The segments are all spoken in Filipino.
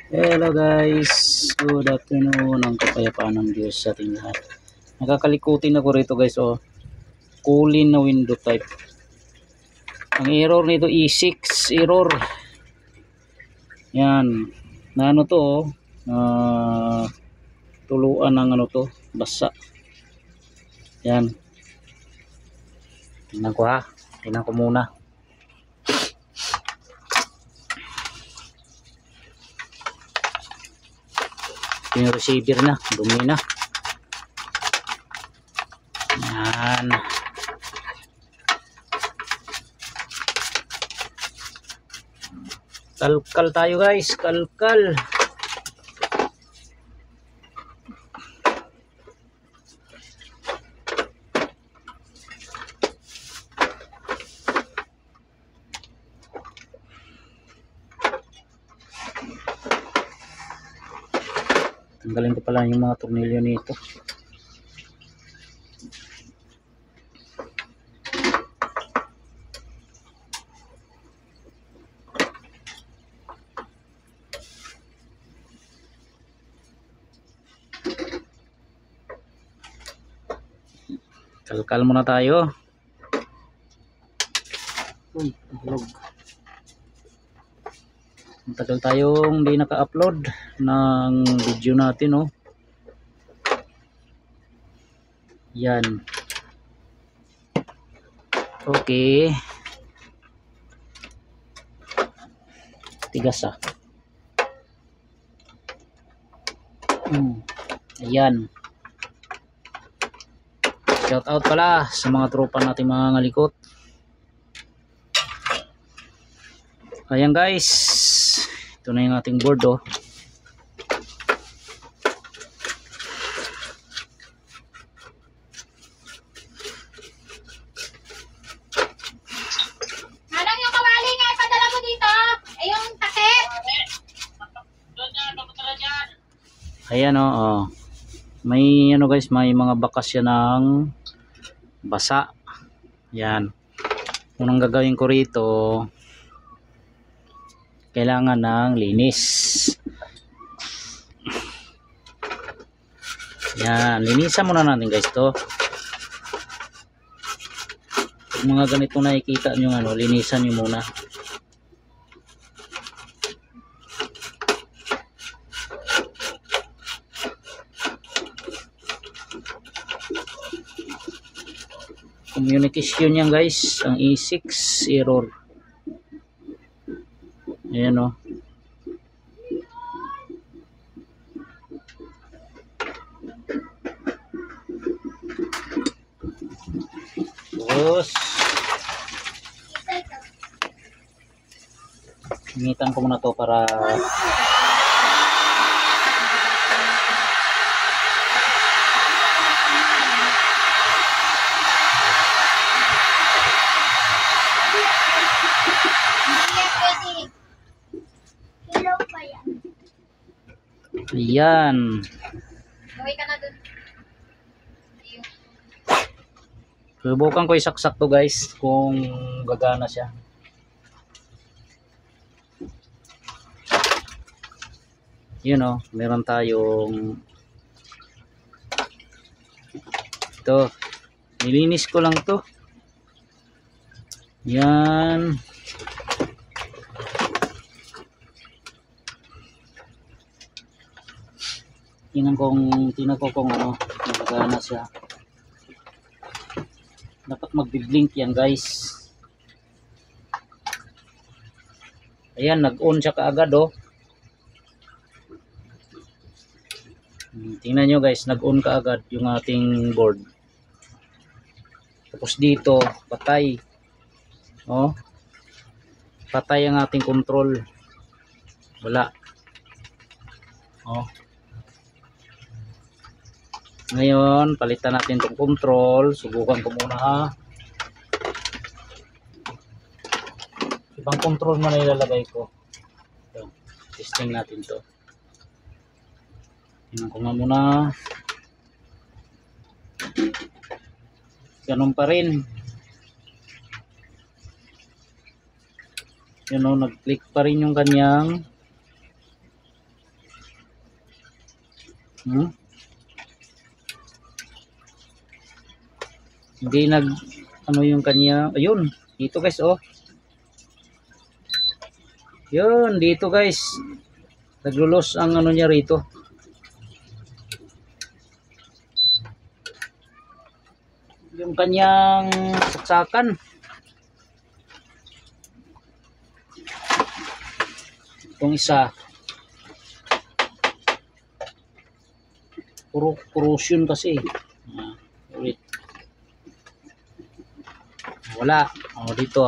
Hello guys, good afternoon, ang kapayapaan ng Diyos sa ating lahat. Nakakalikutin ako rito guys, oh. Kulin na window type. Ang error nito E6 error. Yan, na ano to, tuluan ng ano to, basa. Yan. Tingnan ko ha, tingnan ko muna. Yung receiver na, dumi na. Yan. Kalkal tayo guys, kalkal. Tanggalin ko pala yung mga tornilyo nito. Kalkal muna tayo. Uy, vlog. Matagal tayong hindi naka-upload ng video natin, oh. Yan. Okay. Tigas ah. Ayan. Shout out pala sa mga tropa nating mga ngalikot. Ayan guys. Ito na yung ating board, oh. Manang yung kawali nga, ipadala mo dito. Eh, yung takip. Ayan, oh. May ano guys, may mga bakas yan ng basa. Yan. Unang gagawin ko rito, kailangan ng linis. Yan, linisan muna natin guys to. Yung mga ganito nakikita nyo, ano, linisan nyo muna. Communication yan guys, ang E6 error. Ayan, oh. Tapos initan ko muna to para ayan. Gawin ka na dun. Subukan ko isaksak to guys kung gagana siya. Yun, oh, meron tayong ito. Nilinis ko lang to. Yan. Tingnan ko kung ano, gagana siya. Dapat magbi-blink yan guys. Ayan, nag-on siya kaagad, oh. Tingnan nyo guys, nag-on kaagad yung ating board. Tapos dito, patay. Oh. Patay ang ating control. Wala. Oh. Ngayon, palitan natin itong control. Subukan ko muna, ha. Ibang control mo na ilalagay ko. Ito, testing natin to. Tingnan ko nga muna. Ganun pa rin. Yun, oh, nag-click pa rin yung kanyang Hmm? Hindi ano yung kanya, ayun, dito guys, oh. Yun, dito guys. Naglulos ang ano niya rito. Yung kanyang saksakan. Itong isa. Puro corrosion kasi. Ulit. Wala. O dito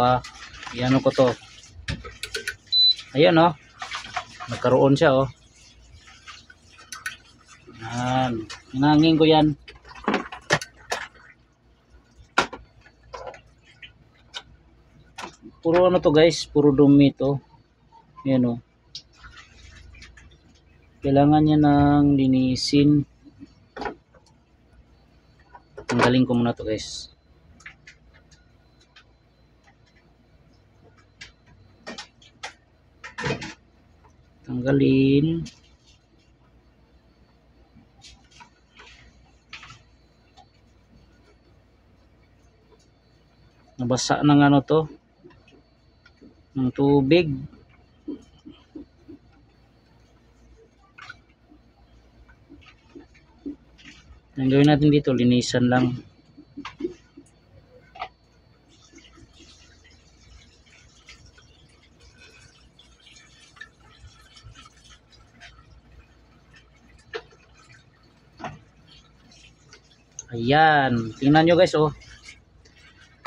Iano ko to. Ayan nagkaroon siya Yan. Hinangin ko yan. Puro ano to guys, puro dumi to. Ayan Kailangan niya ng linisin. Tanggalin ko muna to guys. Tanggalin. Nabasa ng ano to. Ng tubig. Ang gawin natin dito, linisan lang. Ayan, tingnan nyo guys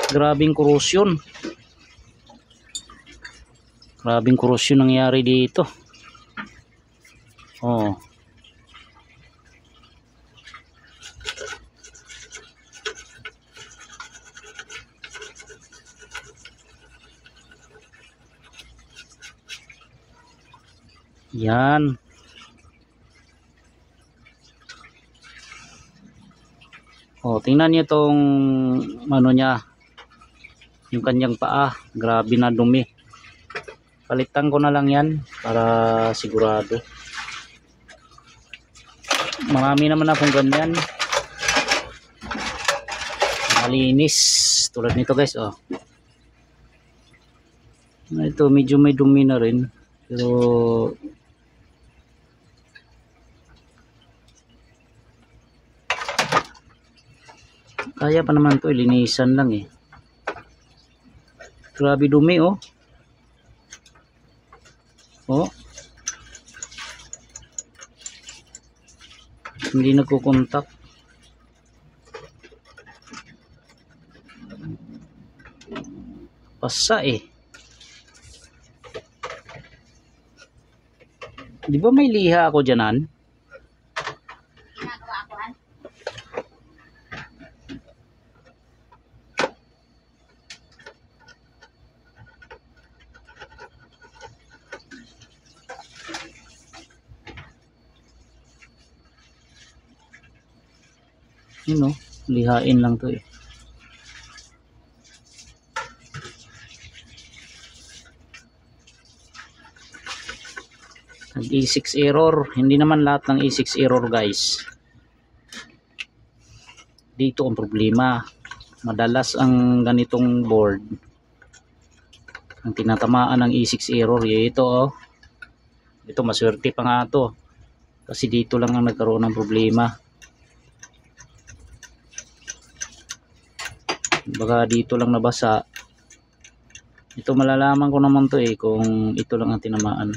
grabing corrosion. Grabing corrosion nangyari dito. Yan. Tingnan niyo tong ano niya. Yung kanyang paa, grabe na dumi. Palitan ko na lang yan para sigurado. Marami naman akong ganyan. Malinis. Tulad nito guys Ito medyo may dumi na rin. Pero kaya pa naman to, linisan lang Grabe dumi hindi nagkukontak. Pasa Di ba may liha ako dyanan? Ginagawa ko Yun lihain lang to Nag E6 error. Hindi naman lahat ng E6 error guys. Dito ang problema. Madalas ang ganitong board ang tinatamaan ng E6 error. Ito ito maswerte pa nga to. Kasi dito lang ang nagkaroon ng problema. Baka dito lang nabasa. Ito malalaman ko naman to kung ito lang ang tinamaan.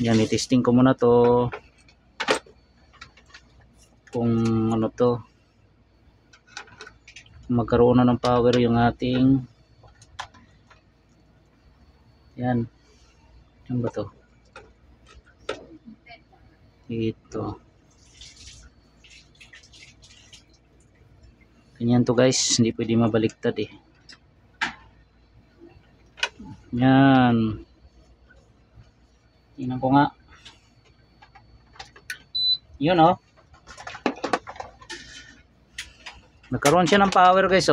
Yan, i-testing ko muna to kung ano to, magkaroon na ng power yung ating yan ba to ito. Ganyan to guys, hindi pwede mabaliktad yan. Tingnan ko nga. Yun nagkaroon siya ng power guys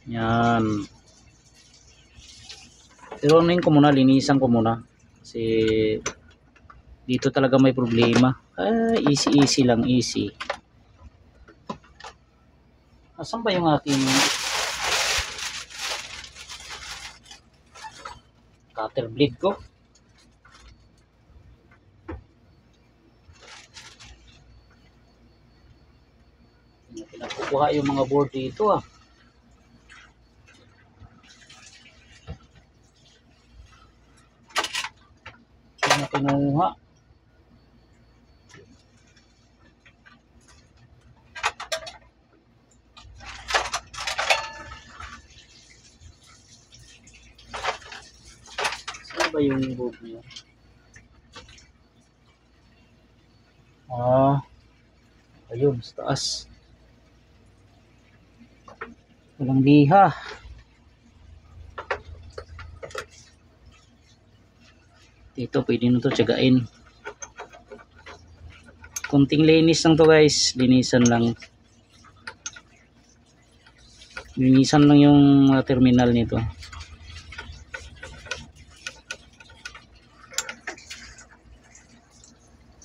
yan. Pero ano ko muna, linisan ko muna. Kasi dito talaga may problema. Easy lang, easy. Asan ba yung aking cutter blade ko? Pinakukuha yung mga board dito ah. Hindi na kinuha. Saan ba yung board niya? Ayun, sa taas. Walang liha. Dito, pwede na ito tiyagain. Kunting linis lang to guys. Linisan lang. Linisan lang yung terminal nito.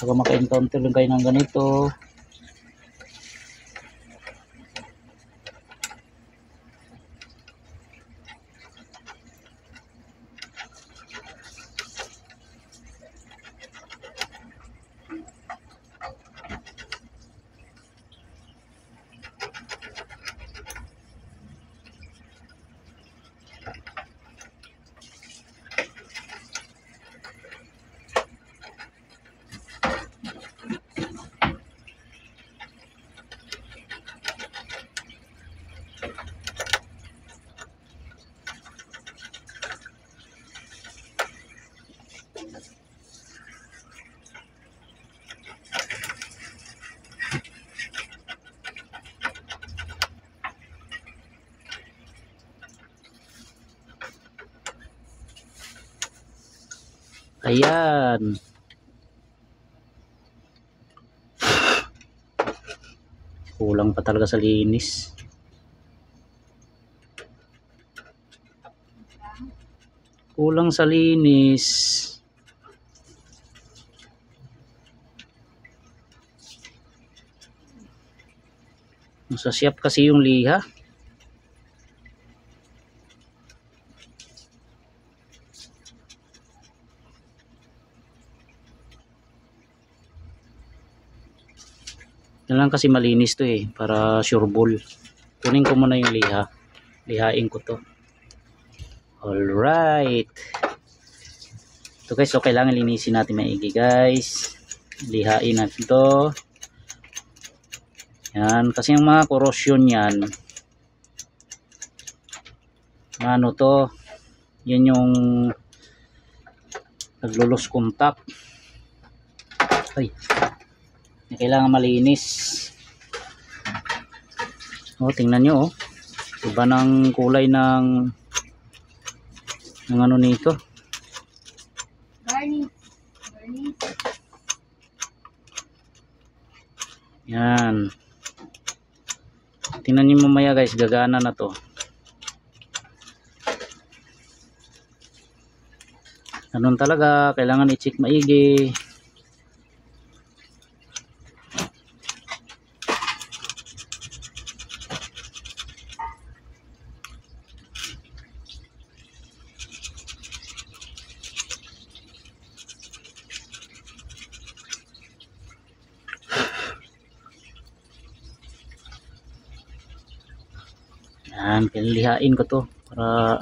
Baka maka-encounter lang kayo ng ganito. Ayan. Kulang pa talaga sa linis. Kulang sa linis. Masasiyap kasi yung liha. Yan lang kasi malinis to eh, para sure ball. Kunin ko muna yung liha. Lihain ko to. Alright. Ito guys, so kailangan linisin natin maigi guys. Lihain natin to. Yan, kasi yung mga corrosion yan. Ano to? Yan yung naglo-lose contact. Ay. Kailangan malinis. Tingnan nyo iba ng kulay ng ano nito. Garnish. Yan. Tingnan nyo mamaya guys, gagana na to. Ganun talaga, kailangan i-check maigi. Yan, pinalihain ko to para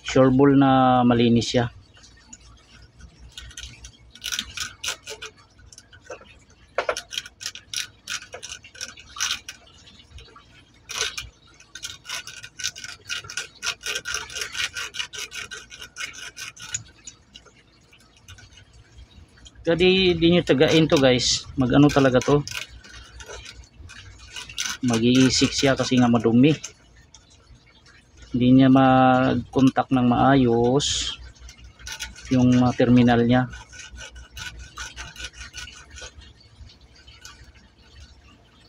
sure ball na malinis siya. Kaya di nyo tagain to guys, mag ano talaga to, mag-iisik siya kasi nga madumi, hindi niya mag-contact ng maayos yung terminal niya.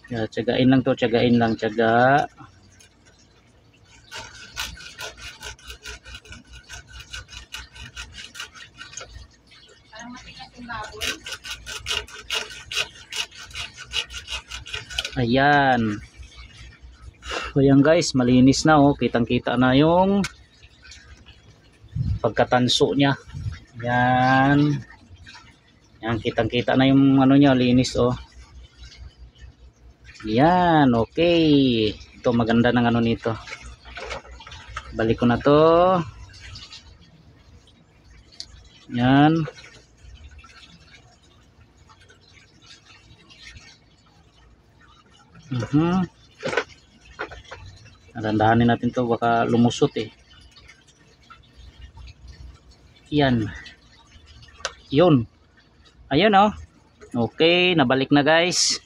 Kaya tiyagain lang to, tiyagain lang, tiyaga. Ayan. So yan guys, malinis na oh. Kitang kita na yung pagkatanso niya. Yan. Yan, kitang kita na yung ano niya, linis oh. Yan, okay. Ito maganda ng ano nito. Balik ko na to. Yan. Dahan-dahanin natin to, baka lumusot eh. Yan. Yun. Ayun oh. Okay, nabalik na guys.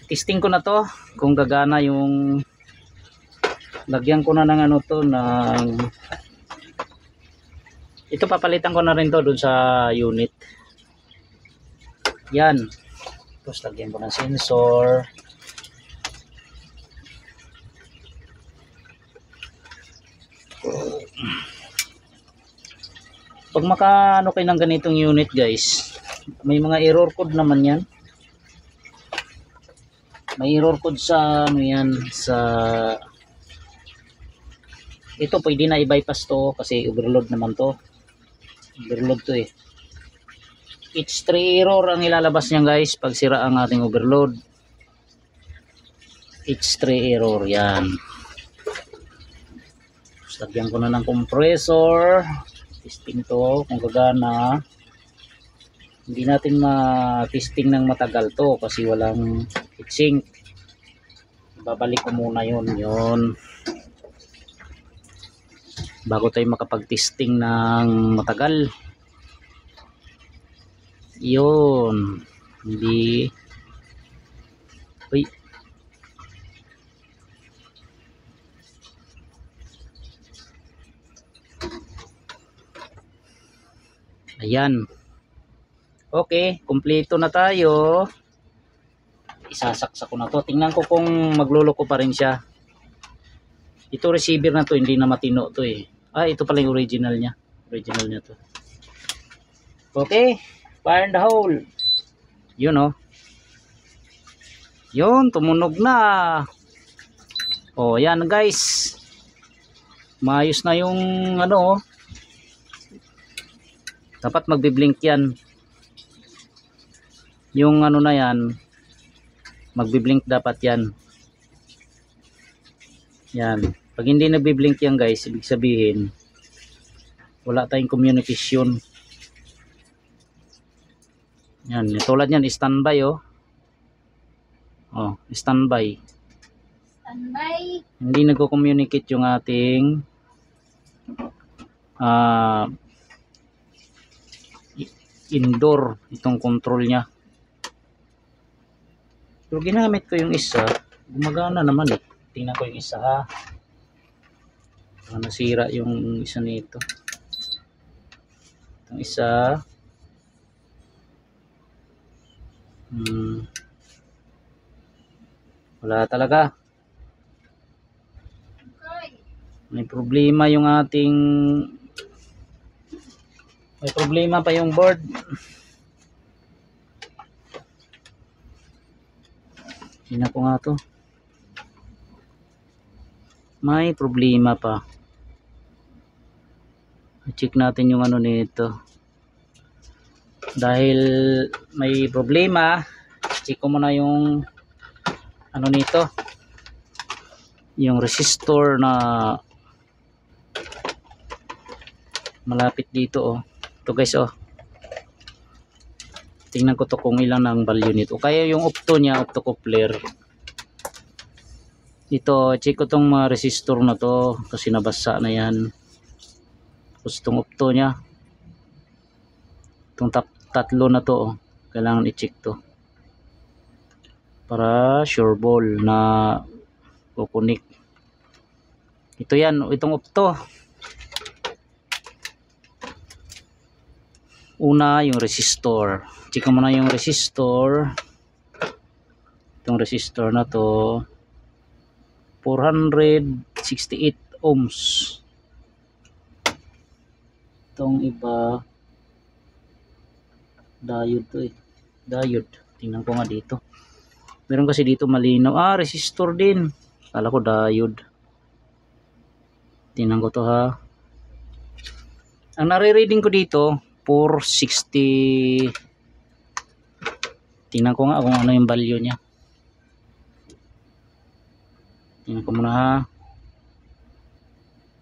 Testing ko na to kung gagana yung, lagyan ko na ng ano to, ng ito, papalitan ko na rin to dun sa unit. Yan. Tapos lagyan ko ng sensor. Pag makaano kayo ng ganitong unit guys, may mga error code naman yan. May error code sa ano yan, sa ito pwede na i-bypass to kasi overload naman to. Overload to eh. H3 error ang ilalabas niyan guys pag sira ang ating overload. H3 error yan. Tapos lagyan ko na ng compressor. Testing to kung gagana. Hindi natin ma-testing ng matagal to kasi walang heatsink. Babalik ko muna yun bago tayo makapag-testing ng matagal. Yun. Hindi. Uy. Ayan. Okay, kumpleto na tayo. Isasaksak ko na to. Tingnan ko kung magluloko pa rin siya. Ito receiver na to, hindi na matino to eh. Ito pala yung original niya. Original niya to. Okay, fire in the hole. Yun oh. Yun, tumunog na. Oh, yan guys. Maayos na yung ano oh. Dapat magbi-blink yan. Yung ano na yan, magbi-blink dapat yan. Yan. Pag hindi nagbi-blink yan guys, ibig sabihin wala tayong communication. Yan, tulad yan, standby oh. Oh, standby. Standby. Hindi nagko-communicate yung ating indoor, itong control niya. Pero ginamit ko yung isa, gumagana naman eh. Tingnan ko yung isa ha. Nasira yung isa nito. Itong isa. Wala talaga. Okay. May problema yung ating, may problema pa yung board. Tingnan ko nga to. May problema pa. I-check natin yung ano nito. Dahil may problema, check ko muna yung ano nito. Yung resistor na malapit dito oh. Ito guys oh. Tingnan ko to kung ilan ang value nito. Kaya yung opto niya, optocoupler. Ito, check ko tong mga resistor na to kasi nabasa na yan. Tapos itong opto niya, itong tatlo na to oh. Kailangan i-check to para sure ball na kukunik. Ito yan, itong opto. Una yung resistor. Check mo na yung resistor. Itong resistor na to 468 ohms. Itong iba diode to eh. Diode. Tingnan ko nga dito. Meron kasi dito malinaw. Resistor din. Kala ko diode. Tingnan ko to ha. Ang nare-reading ko dito, 460. Tingnan ko nga kung ano yung value niya. Tingnan ko muna ha.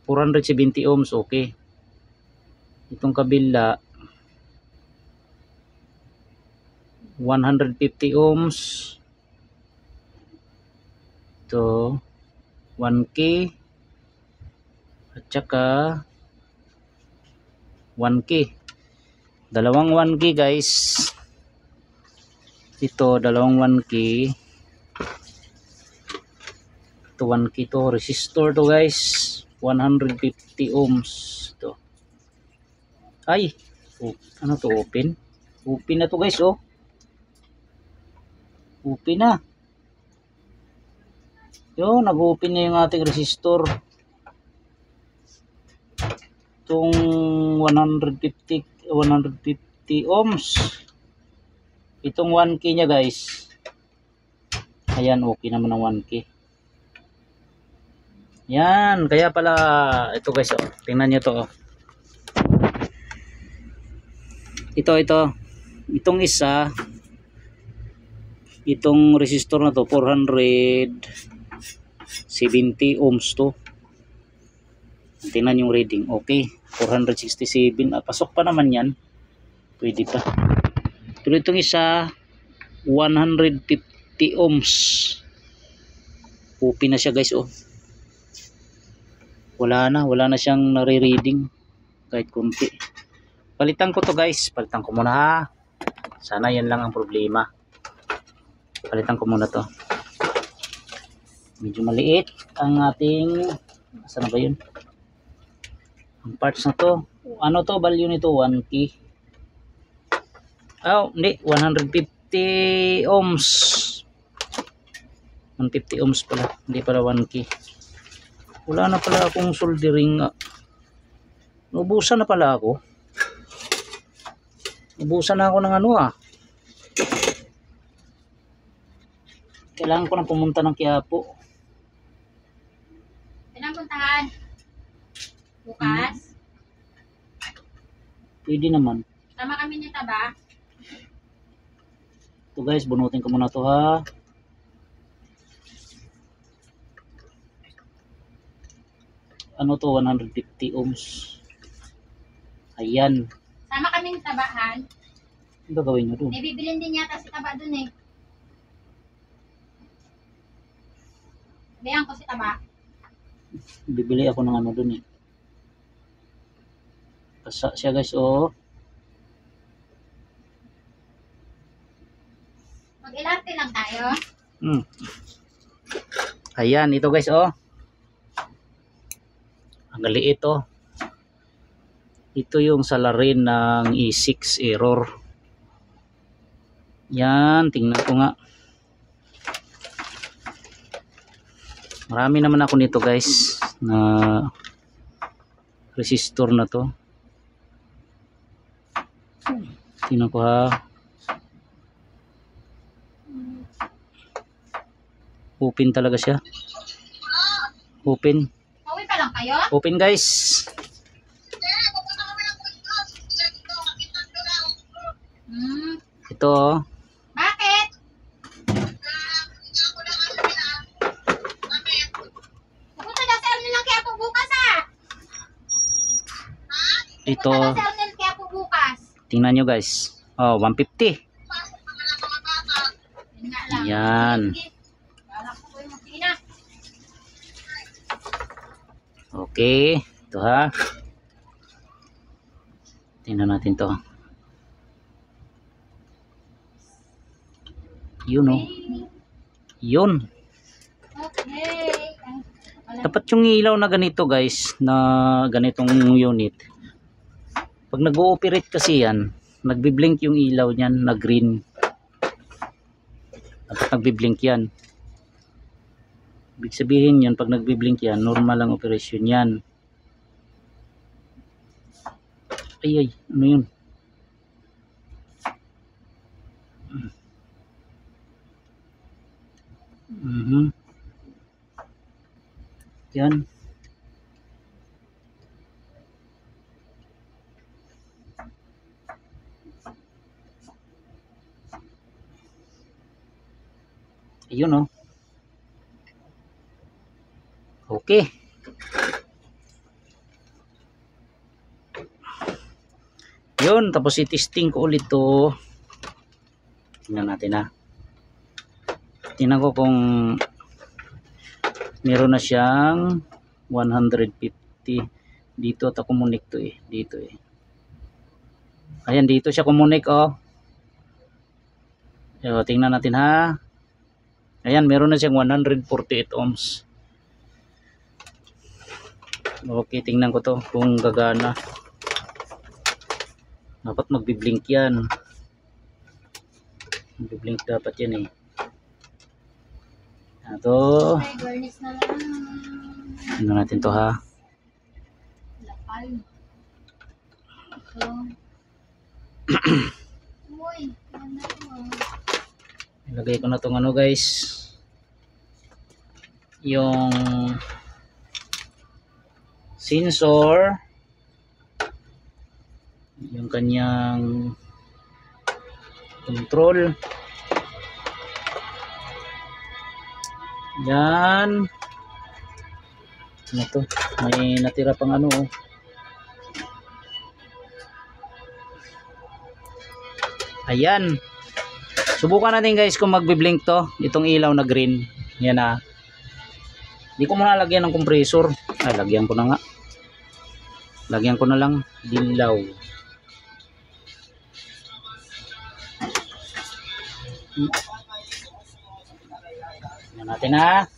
470 ohms, okay. Itong kabila, 150 ohms. Ito, 1K. At saka 1K. Dalawang 1K guys. Ito, dalawang 1K. Ito 1K to. Resistor to guys. 150 ohms. Ito. Ay. Ano to? Open? Open na to guys oh. Open na. Yo, nag-open na yung ating resistor. Itong 150 ohms. Itong 1K nya guys. Ayan, okay naman ang 1K. Yan, kaya pala ito guys, oh. Tingnan niyo to. Oh. Ito. Itong isa, itong resistor na to 470 ohms to. Tingnan yung reading. Okay, 467. Pasok pa naman yan. Pwede pa. Pero itong isa 150 ohms. Open na siya guys oh. Wala na siyang nare-reading kahit kunti. Palitan ko to guys. Palitan ko muna ha. Sana yan lang ang problema. Palitan ko muna to. Medyo maliit ang ating, saan ba yun? Ang parts na to. Ano to? Value nito 1K. Hindi. 150 ohms. 150 ohms pala. Hindi pala 1K. Wala na pala akong soldering. Ubusan na pala ako. Ubusan na ako ng ano Kailangan ko na pumunta ng Quiapo. Kailangan puntahan. Bukas. Pwede naman. Tama kami ni Taba. Ito guys, bunutin ko muna to ha. Ano to? 150 ohms. Ayan. Tama kami ni Tabahan. Ano gagawin nyo doon? May bibilin din yata si Taba dun eh. Bayan ko si Taba. Bibili ako ng ano doon eh. Pasa siya guys oh. Mag-LRT lang tayo. Ayan, ito guys oh. Ang liit oh. Ito yung salarin ng E6 error. Yan, tingnan ko nga. Marami naman ako nito guys na resistor na to. Tingnan ko ha. Open talaga siya. Open. Pauwi pa lang kayo? Open guys. Ito oh. Bakit? Pupunta daw sa Arnel ng Quiapo bukas Ito. Pupunta daw sa Arnel Quiapo bukas. Tingnan nyo guys. Oh, 150. Yun nga lang. Yan. Sige. Balak ko yung makina. Okay. Ito ha. Tingnan natin to. Yun oh. Yun. Okay. Dapat yung ilaw na ganito guys, na ganitong unit. Pag nag-ooperate kasi yan, nagbi-blink yung ilaw niyan na green. Dapat nagbi-blink yan. Ibig sabihin yun, pag nagbi-blink yan, normal ang operasyon yan. Ay, ano yun? Yan. Ayun oh. Okay. Yun, tapos i-testing ko ulit to. Tingnan natin ha. Tingnan ko kung meron na siyang 150 dito at kumunik to eh. Dito eh. Ayan, dito siya kumunik oh. So, tingnan natin ha. Ayan, meron na siyang 148 ohms. Okay, tingnan ko to kung gagana. Dapat magbi-blink yan. Magbi-blink dapat yan eh. Ito. Garnish na lang. Ano natin to ha. Lapal. Ito. Uy, ano to? Ilagay ko na tong ano guys. Yung sensor, yung kanyang control, yan. Ano to? May natira pang ano oh. Ayan, subukan natin guys kung magbi-blink to, itong ilaw na green. Yan ah. Hindi ko muna lagyan ng compressor. Ay, lagyan ko na nga. Lagyan ko na lang dilaw. Tingnan natin ha.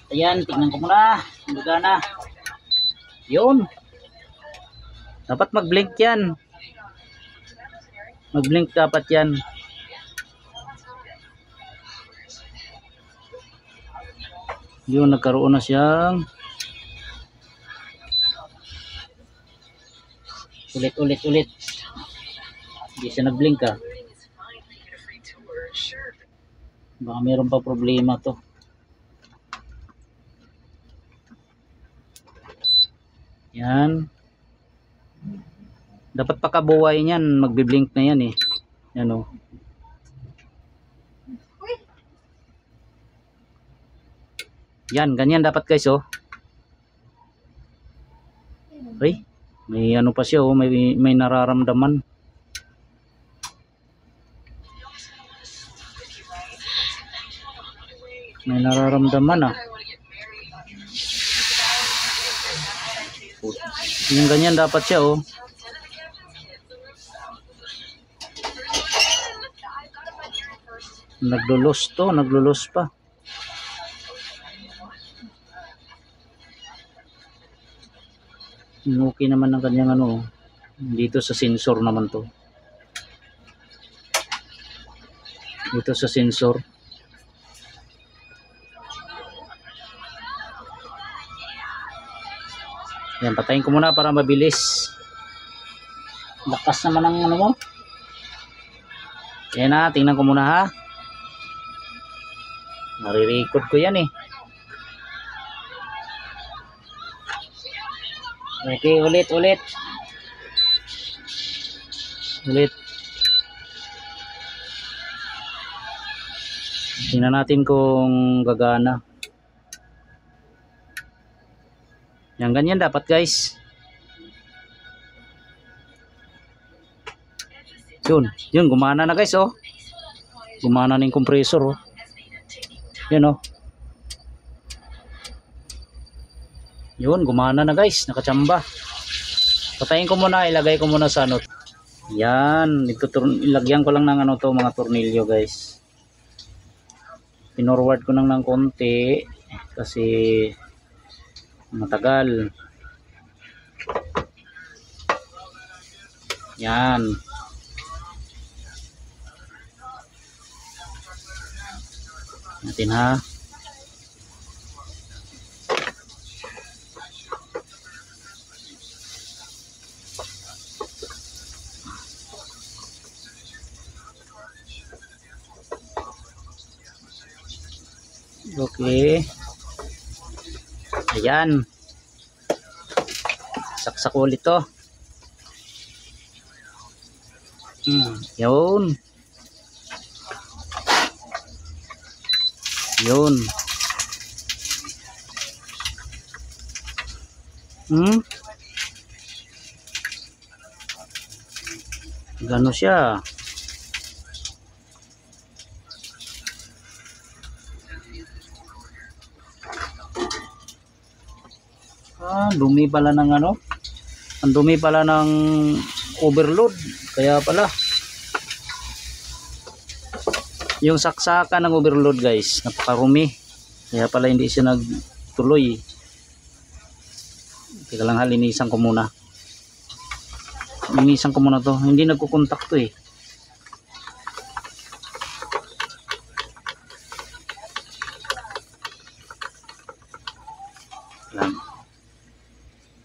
Ayan, tingnan ko muna. Gagana. Yun. Dapat mag-blink yan. Mag-blink dapat yan. Yun, nagkaroon na siyang ulit. Hindi siya nag-blink ah. Baka mayroon pa problema to. Yan. Dapat pakabuhay niyan, magbi-blink na yan eh. Yan oh. Yan, ganyan dapat guys oh. Ay, may ano pa siya oh, may nararamdaman. May nararamdaman ah. Yung ganyan dapat siya oh. Naglulos to, naglulos pa. Okay naman ang kanyang ano, dito sa sensor naman to. Dito sa sensor. Yan, patayin ko muna para mabilis. Lakas naman ang ano mo. Yan na, tingnan ko muna ha. Nare-record ko yan eh. Okay, ulit. Tingnan natin kung gagana. Yan, ganyan dapat guys. Yun, gumana na guys oh. Gumana na yung compressor oh. Yan oh. Yun, gumana na guys, nakachamba. Patayin ko muna, ilagay ko muna sa ano. Yan, ilagyan ko lang ng ano to, mga tornilyo guys. Pinorward ko ng konti kasi matagal. Yan. Natin ha. Okay. Ayan. Saksak ulit to. Yun. Yun. Gano siya. Dumi pala ng ano. Ang dumi pala ng overload. Kaya pala. Yung saksakan ng overload guys, napakarumi. Kaya pala hindi siya nagtuloy. Teka lang, linisan ko muna. Linisan ko muna to. Hindi nagkukontak to eh. Lang.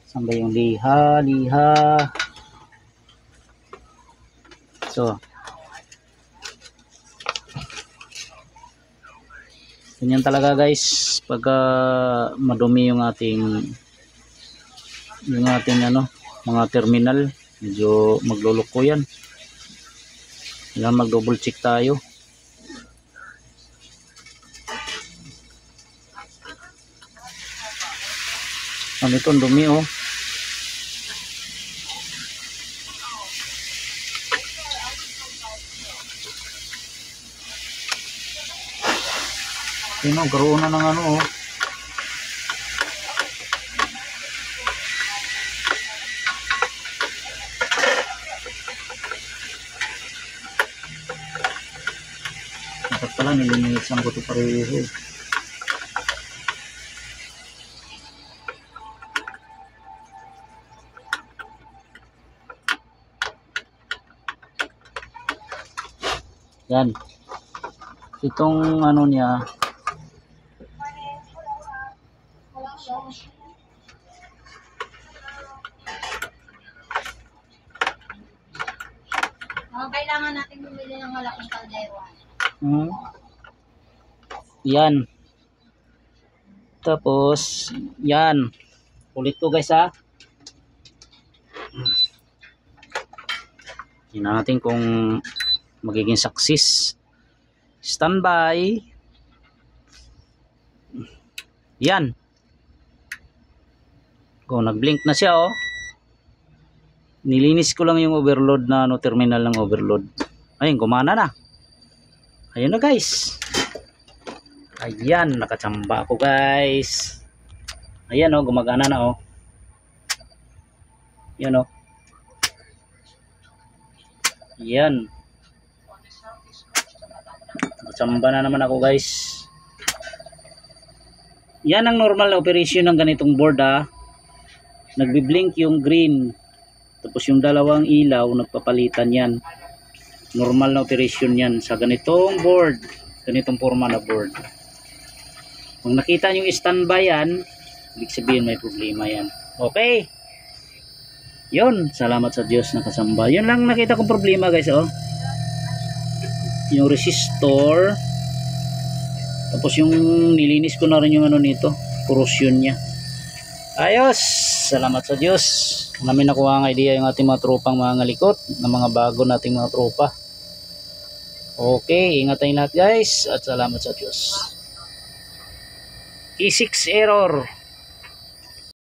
Saan ba yung liha? So. Ganyan talaga guys pagka madumi yung ating ano, mga terminal, medyo magluluko yan. Kailangan mag double check tayo. Ano ito, ang dumi oh. Sino, karoon na ng ano oh. Dapat pala nilinisan ko ito pareho. Yan. Itong ano niya, Kailangan natin bumili ng malaking kaldero. Yan. Tapos, yan. Ulit ko guys ha. Tingnan natin kung magiging success. Standby. Yan. Kung nag-blink na siya oh. Nilinis ko lang yung overload na ano, terminal ng overload. Ayun, gumana na. Ayun na guys. Ayan, nakachamba ako guys. Ayan oh, gumagana na oh. Yan oh. Yan. Nakachamba na naman ako guys. Yan ang normal na operation ng ganitong board ha. Nagbi-blink yung green. Tapos yung dalawang ilaw nagpapalitan yan. Normal na operation yan sa ganitong board. Ganitong forma na board. Kung nakita nyo yung standby yan, ibig sabihin may problema yan. Okay. Yun. Salamat sa Diyos nakasamba. Yun lang nakita kong problema guys oh. Yung resistor. Tapos yung nilinis ko na rin yung ano nito. Corrosion niya. Ayos. Salamat sa Diyos. Namin nakuha ang idea yung ating mga tropang mga ngalikot na mga bago nating mga tropa. Okay, ingat tayong lahat guys at salamat sa Diyos. E6 error.